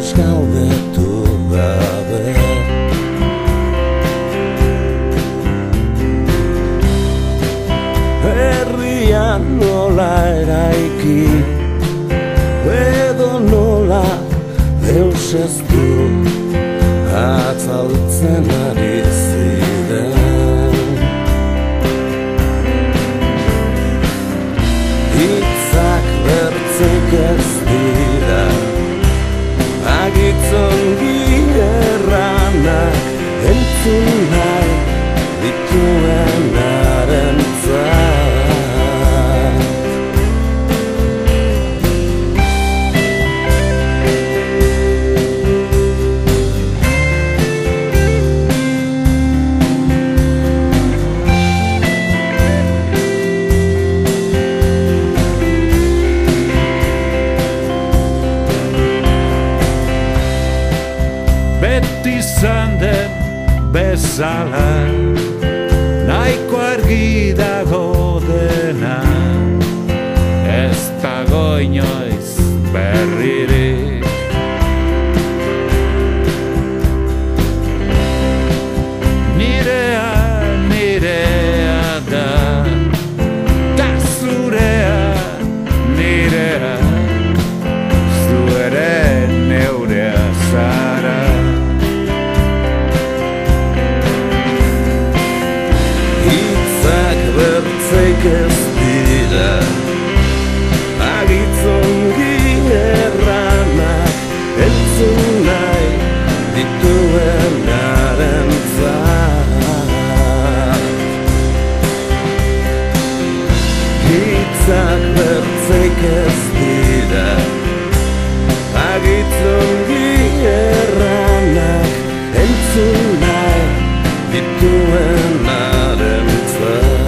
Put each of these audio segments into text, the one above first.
deus galdetu gabe. Herrian nola eraiki, edo nola deus ez du atzaltzen ari ziren. Hitzak bertzeik ez dira, agitzongi erranak entzun nahi dituenarentzat. Beti izan den bezala, nahiko argi dago dena, ez dago inoiz berririk. Nirea, nirea da, ta zurea, nirea, zu ere neurea zara. Bertzeik ez dira, agitzongi erranak entzun nahi dituenarentzat. Hitzak bertzeik ez dira, agitzongi erranak entzun nahi dituenarentzat.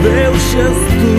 Deus ez du